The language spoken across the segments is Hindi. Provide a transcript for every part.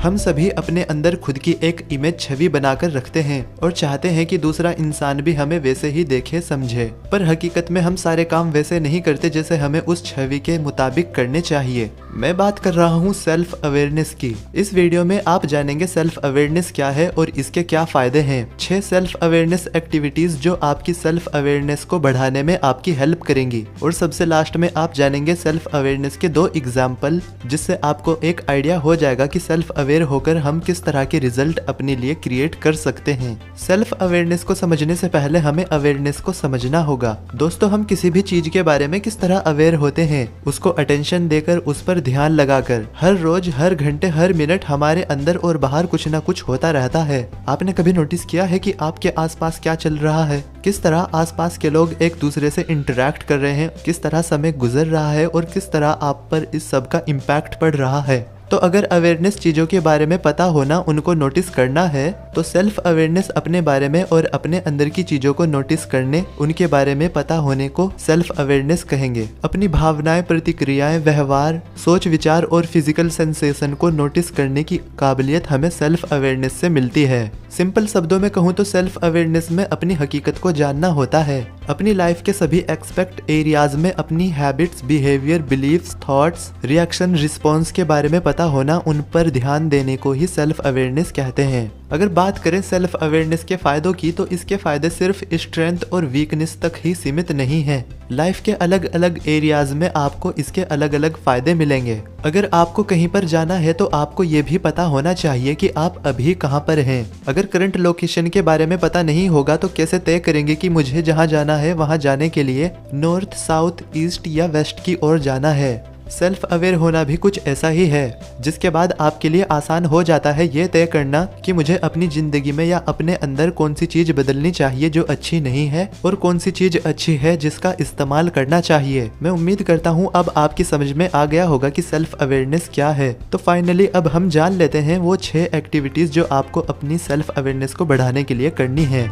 हम सभी अपने अंदर खुद की एक इमेज छवि बनाकर रखते हैं और चाहते हैं कि दूसरा इंसान भी हमें वैसे ही देखे समझे, पर हकीकत में हम सारे काम वैसे नहीं करते जैसे हमें उस छवि के मुताबिक करने चाहिए। मैं बात कर रहा हूँ सेल्फ अवेयरनेस की। इस वीडियो में आप जानेंगे सेल्फ अवेयरनेस क्या है और इसके क्या फायदे हैं। 6 सेल्फ अवेयरनेस एक्टिविटीज जो आपकी सेल्फ अवेयरनेस को बढ़ाने में आपकी हेल्प करेंगी, और सबसे लास्ट में आप जानेंगे सेल्फ अवेयरनेस के 2 एग्जाम्पल, जिससे आपको एक आइडिया हो जाएगा कि सेल्फ अवेयर होकर हम किस तरह के रिजल्ट अपने लिए क्रिएट कर सकते हैं। सेल्फ अवेयरनेस को समझने से पहले हमें अवेयरनेस को समझना होगा। दोस्तों, हम किसी भी चीज के बारे में किस तरह अवेयर होते हैं, उसको अटेंशन देकर, उस पर ध्यान लगाकर। हर रोज, हर घंटे, हर मिनट हमारे अंदर और बाहर कुछ ना कुछ होता रहता है। आपने कभी नोटिस किया है कि आपके आसपास क्या चल रहा है? किस तरह आसपास के लोग एक दूसरे से इंटरेक्ट कर रहे हैं, किस तरह समय गुजर रहा है और किस तरह आप पर इस सब का इम्पैक्ट पड़ रहा है। तो अगर अवेयरनेस चीजों के बारे में पता होना, उनको नोटिस करना है, तो सेल्फ अवेयरनेस अपने बारे में और अपने अंदर की चीजों को नोटिस करने, उनके बारे में पता होने को सेल्फ अवेयरनेस कहेंगे। अपनी भावनाएं, प्रतिक्रियाएं, व्यवहार, सोच विचार और फिजिकल सेंसेशन को नोटिस करने की काबिलियत हमें सेल्फ अवेयरनेस से मिलती है। सिंपल शब्दों में कहूँ तो सेल्फ अवेयरनेस में अपनी हकीकत को जानना होता है। अपनी लाइफ के सभी एक्सपेक्ट एरियाज में अपनी habits, behaviour, beliefs, thoughts, reaction, response के बारे में पता होना, उन पर ध्यान देने को ही सेल्फ अवेयरनेस कहते हैं। अगर बात करें सेल्फ अवेयरनेस के फायदों की, तो इसके फायदे सिर्फ स्ट्रेंथ और वीकनेस तक ही सीमित नहीं है। लाइफ के अलग अलग एरियाज में आपको इसके अलग अलग फायदे मिलेंगे। अगर आपको कहीं पर जाना है तो आपको ये भी पता होना चाहिए कि आप अभी कहाँ पर हैं। अगर करंट लोकेशन के बारे में पता नहीं होगा तो कैसे तय करेंगे कि मुझे जहाँ जाना है वहाँ जाने के लिए नॉर्थ, साउथ, ईस्ट या वेस्ट की ओर जाना है। सेल्फ अवेयर होना भी कुछ ऐसा ही है, जिसके बाद आपके लिए आसान हो जाता है ये तय करना कि मुझे अपनी जिंदगी में या अपने अंदर कौन सी चीज बदलनी चाहिए जो अच्छी नहीं है और कौन सी चीज अच्छी है जिसका इस्तेमाल करना चाहिए। मैं उम्मीद करता हूँ अब आपकी समझ में आ गया होगा कि सेल्फ अवेयरनेस क्या है। तो फाइनली अब हम जान लेते हैं वो 6 एक्टिविटीज जो आपको अपनी सेल्फ अवेयरनेस को बढ़ाने के लिए करनी है।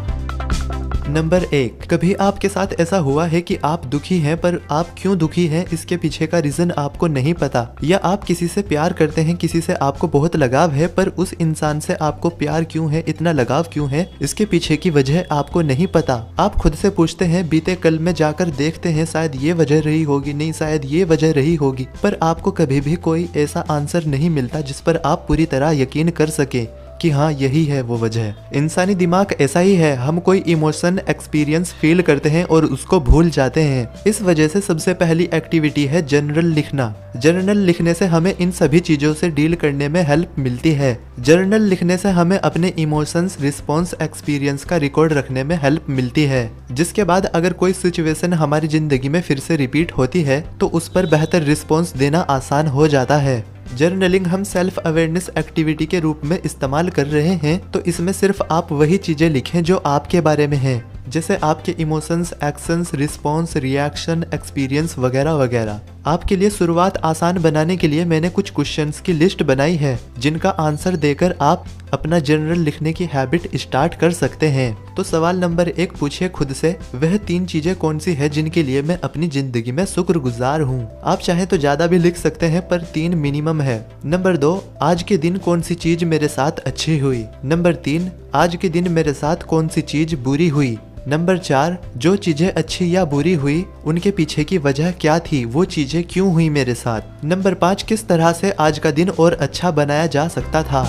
नंबर 1, कभी आपके साथ ऐसा हुआ है कि आप दुखी हैं, पर आप क्यों दुखी हैं इसके पीछे का रीजन आपको नहीं पता, या आप किसी से प्यार करते हैं, किसी से आपको बहुत लगाव है, पर उस इंसान से आपको प्यार क्यों है, इतना लगाव क्यों है, इसके पीछे की वजह आपको नहीं पता। आप खुद से पूछते हैं, बीते कल में जाकर देखते हैं, शायद ये वजह रही होगी, नहीं शायद ये वजह रही होगी, पर आपको कभी भी कोई ऐसा आंसर नहीं मिलता जिस पर आप पूरी तरह यकीन कर सके कि हाँ यही है वो वजह। इंसानी दिमाग ऐसा ही है, हम कोई इमोशन, एक्सपीरियंस फील करते हैं और उसको भूल जाते हैं। इस वजह से सबसे पहली एक्टिविटी है जर्नल लिखना। जर्नल लिखने से हमें इन सभी चीजों से डील करने में हेल्प मिलती है। जर्नल लिखने से हमें अपने इमोशंस, रिस्पॉन्स, एक्सपीरियंस का रिकॉर्ड रखने में हेल्प मिलती है, जिसके बाद अगर कोई सिचुएशन हमारी जिंदगी में फिर से रिपीट होती है तो उस पर बेहतर रिस्पॉन्स देना आसान हो जाता है। जर्नलिंग हम सेल्फ अवेयरनेस एक्टिविटी के रूप में इस्तेमाल कर रहे हैं, तो इसमें सिर्फ आप वही चीजें लिखें जो आपके बारे में हैं, जैसे आपके emotions, actions, response, reaction, experience वगैरह वगैरह। आपके लिए शुरुआत आसान बनाने के लिए मैंने कुछ क्वेश्चंस की लिस्ट बनाई है, जिनका आंसर देकर आप अपना जर्नल लिखने की हैबिट स्टार्ट कर सकते हैं। तो सवाल नंबर 1 पूछिए खुद से, वह 3 चीजें कौन सी है जिनके लिए मैं अपनी जिंदगी में शुक्रगुजार हूँ। आप चाहे तो ज्यादा भी लिख सकते हैं, पर 3 मिनिमम है। नंबर 2, आज के दिन कौन सी चीज मेरे साथ अच्छी हुई। नंबर 3, आज के दिन मेरे साथ कौन सी चीज बुरी हुई। नंबर 4, जो चीजें अच्छी या बुरी हुई उनके पीछे की वजह क्या थी, वो चीजें क्यों हुई मेरे साथ। नंबर 5, किस तरह से आज का दिन और अच्छा बनाया जा सकता था।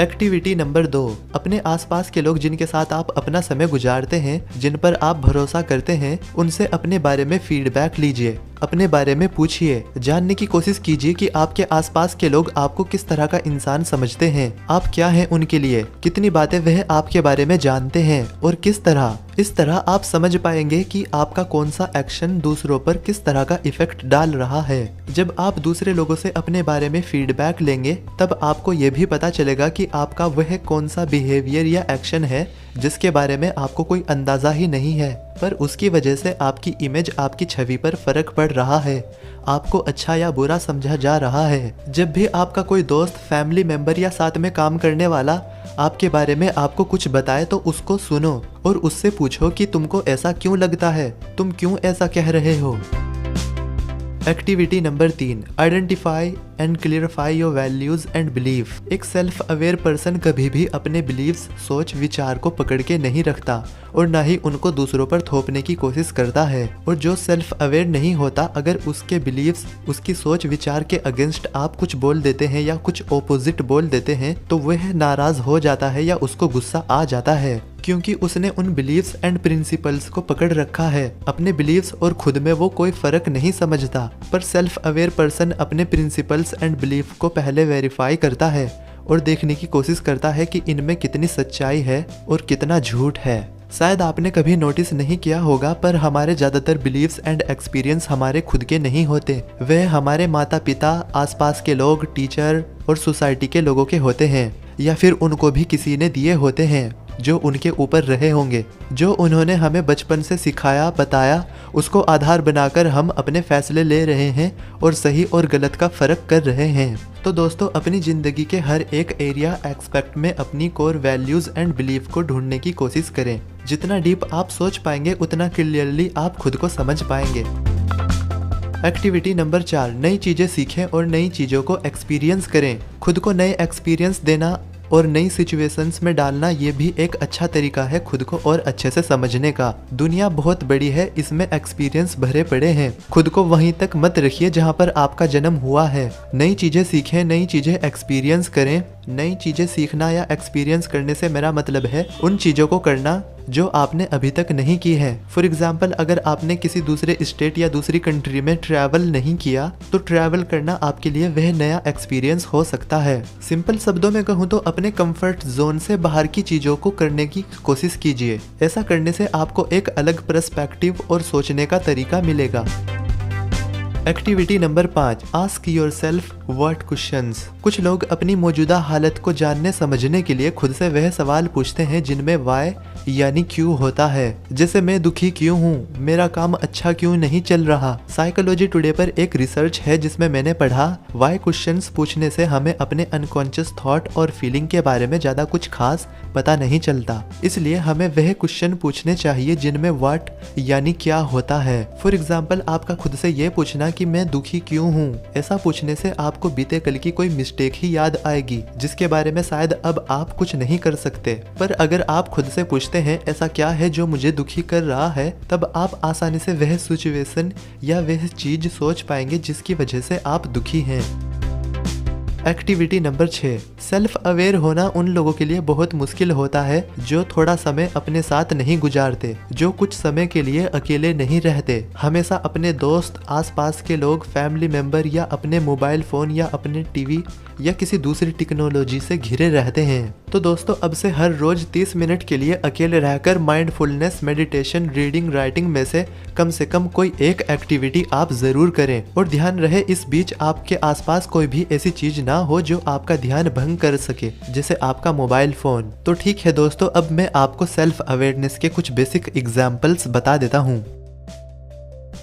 एक्टिविटी नंबर 2, अपने आसपास के लोग जिनके साथ आप अपना समय गुजारते हैं, जिन पर आप भरोसा करते हैं, उनसे अपने बारे में फीडबैक लीजिए, अपने बारे में पूछिए, जानने की कोशिश कीजिए कि आपके आसपास के लोग आपको किस तरह का इंसान समझते हैं, आप क्या हैं उनके लिए, कितनी बातें वह आपके बारे में जानते हैं और किस तरह। इस तरह आप समझ पाएंगे कि आपका कौन सा एक्शन दूसरों पर किस तरह का इफेक्ट डाल रहा है। जब आप दूसरे लोगों से अपने बारे में फीडबैक लेंगे, तब आपको ये भी पता चलेगा कि आपका वह कौन सा बिहेवियर या एक्शन है जिसके बारे में आपको कोई अंदाजा ही नहीं है, पर उसकी वजह से आपकी इमेज, आपकी छवि पर फर्क पड़ रहा है, आपको अच्छा या बुरा समझा जा रहा है। जब भी आपका कोई दोस्त, फैमिली मेंबर या साथ में काम करने वाला आपके बारे में आपको कुछ बताए, तो उसको सुनो और उससे पूछो कि तुमको ऐसा क्यों लगता है, तुम क्यों ऐसा कह रहे हो। Activity number 3, identify and clarify your values and belief. एक सेल्फ अवेयर पर्सन कभी भी अपने बिलीव्स, सोच, विचार को पकड़ के नहीं रखता और ना ही उनको दूसरों पर थोपने की कोशिश करता है। और जो सेल्फ अवेयर नहीं होता, अगर उसके बिलीव्स, उसकी सोच विचार के अगेंस्ट आप कुछ बोल देते हैं या कुछ ओपोजिट बोल देते हैं तो वह नाराज हो जाता है या उसको गुस्सा आ जाता है, क्योंकि उसने उन बिलीव्स एंड प्रिंसिपल्स को पकड़ रखा है। अपने बिलीव्स और खुद में वो कोई फर्क नहीं समझता, पर सेल्फ अवेयर पर्सन अपने प्रिंसिपल्स एंड बिलीफ को पहले वेरीफाई करता है और देखने की कोशिश करता है कि इनमें कितनी सच्चाई है और कितना झूठ है। शायद आपने कभी नोटिस नहीं किया होगा, पर हमारे ज़्यादातर बिलीव्स एंड एक्सपीरियंस हमारे खुद के नहीं होते। वह हमारे माता पिता, आसपास के लोग, टीचर और सोसाइटी के लोगों के होते हैं, या फिर उनको भी किसी ने दिए होते हैं जो उनके ऊपर रहे होंगे। जो उन्होंने हमें बचपन से सिखाया, बताया, उसको आधार बनाकर हम अपने फैसले ले रहे हैं और सही और गलत का फ़र्क कर रहे हैं। तो दोस्तों, अपनी ज़िंदगी के हर एक एरिया एक्सपेक्ट में अपनी कोर वैल्यूज़ एंड बिलीफ को ढूंढने की कोशिश करें। जितना डीप आप सोच पाएंगे उतना क्लियरली आप खुद को समझ पाएंगे। एक्टिविटी नंबर 4, नई चीज़ें सीखें और नई चीज़ों को एक्सपीरियंस करें। खुद को नए एक्सपीरियंस देना और नई सिचुएशंस में डालना, ये भी एक अच्छा तरीका है खुद को और अच्छे से समझने का। दुनिया बहुत बड़ी है, इसमें एक्सपीरियंस भरे पड़े हैं। खुद को वहीं तक मत रखिए जहां पर आपका जन्म हुआ है। नई चीज़ें सीखें, नई चीज़ें एक्सपीरियंस करें। नई चीज़ें सीखना या एक्सपीरियंस करने से मेरा मतलब है उन चीज़ों को करना जो आपने अभी तक नहीं की है। फॉर एग्जाम्पल, अगर आपने किसी दूसरे स्टेट या दूसरी कंट्री में ट्रैवल नहीं किया तो ट्रैवल करना आपके लिए वह नया एक्सपीरियंस हो सकता है। सिंपल शब्दों में कहूँ तो अपने कंफर्ट जोन से बाहर की चीज़ों को करने की कोशिश कीजिए। ऐसा करने से आपको एक अलग पर्सपेक्टिव और सोचने का तरीका मिलेगा। Activity number 5, ask yourself what questions. कुछ लोग अपनी मौजूदा हालत को जानने समझने के लिए खुद से वह सवाल पूछते हैं जिनमें वाई यानी क्यों होता है। जैसे मैं दुखी क्यों हूँ, मेरा काम अच्छा क्यों नहीं चल रहा। साइकोलॉजी टुडे पर एक रिसर्च है जिसमें मैंने पढ़ा, वाई क्वेश्चंस पूछने से हमें अपने अनकॉन्शियस थॉट और फीलिंग के बारे में ज़्यादा कुछ खास पता नहीं चलता। इसलिए हमें वह क्वेश्चन पूछने चाहिए जिनमें व्हाट यानी क्या होता है। फॉर एग्जाम्पल, आपका खुद से ये पूछना कि मैं दुखी क्यों हूँ। ऐसा पूछने से आपको बीते कल की कोई मिस्टेक ही याद आएगी जिसके बारे में शायद अब आप कुछ नहीं कर सकते। पर अगर आप खुद से पूछते हैं ऐसा क्या है जो मुझे दुखी कर रहा है, तब आप आसानी से वह सिचुएशन या वह चीज सोच पाएंगे जिसकी वजह से आप दुखी हैं। एक्टिविटी नंबर 6, सेल्फ अवेयर होना उन लोगों के लिए बहुत मुश्किल होता है जो थोड़ा समय अपने साथ नहीं गुजारते, जो कुछ समय के लिए अकेले नहीं रहते, हमेशा अपने दोस्त, आसपास के लोग, फैमिली मेंबर या अपने मोबाइल फोन या अपने टीवी या किसी दूसरी टेक्नोलॉजी से घिरे रहते हैं। तो दोस्तों, अब से हर रोज 30 मिनट के लिए अकेले रहकर माइंडफुलनेस, मेडिटेशन, रीडिंग, राइटिंग में से कम कोई एक एक्टिविटी आप जरूर करें। और ध्यान रहे इस बीच आपके आसपास कोई भी ऐसी चीज ना हो जो आपका ध्यान भंग कर सके, जैसे आपका मोबाइल फोन। तो ठीक है दोस्तों, अब मैं आपको सेल्फ अवेयरनेस के कुछ बेसिक एग्जाम्पल्स बता देता हूँ।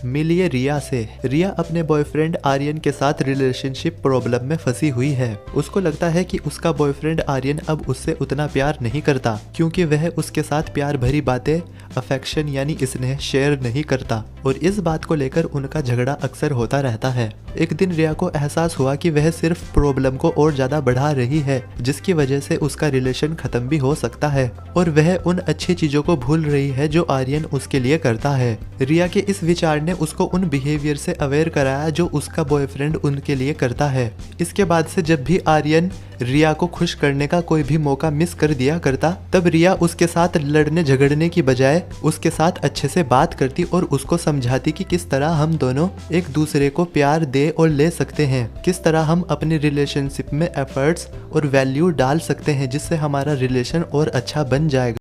मिलिए रिया से। रिया अपने बॉयफ्रेंड आर्यन के साथ रिलेशनशिप प्रॉब्लम में फंसी हुई है। उसको लगता है कि उसका बॉयफ्रेंड आर्यन अब उससे उतना प्यार नहीं करता क्योंकि वह उसके साथ प्यार भरी बातें, अफेक्शन यानी स्नेह शेयर नहीं करता, और इस बात को लेकर उनका झगड़ा अक्सर होता रहता है। एक दिन रिया को एहसास हुआ कि वह सिर्फ प्रॉब्लम को और ज्यादा बढ़ा रही है, जिसकी वजह से उसका रिलेशन खत्म भी हो सकता है और वह उन अच्छी चीजों को भूल रही है जो आर्यन उसके लिए करता है। रिया के इस विचार ने उसको उन बिहेवियर से अवेयर कराया जो उसका बॉयफ्रेंड उनके लिए करता है। इसके बाद से जब भी आर्यन रिया को खुश करने का कोई भी मौका मिस कर दिया करता, तब रिया उसके साथ लड़ने झगड़ने की बजाय उसके साथ अच्छे से बात करती और उसको समझाती कि किस तरह हम दोनों एक दूसरे को प्यार दे और ले सकते हैं, किस तरह हम अपने रिलेशनशिप में एफर्ट्स और वैल्यू डाल सकते हैं जिससे हमारा रिलेशन और अच्छा बन जाएगा।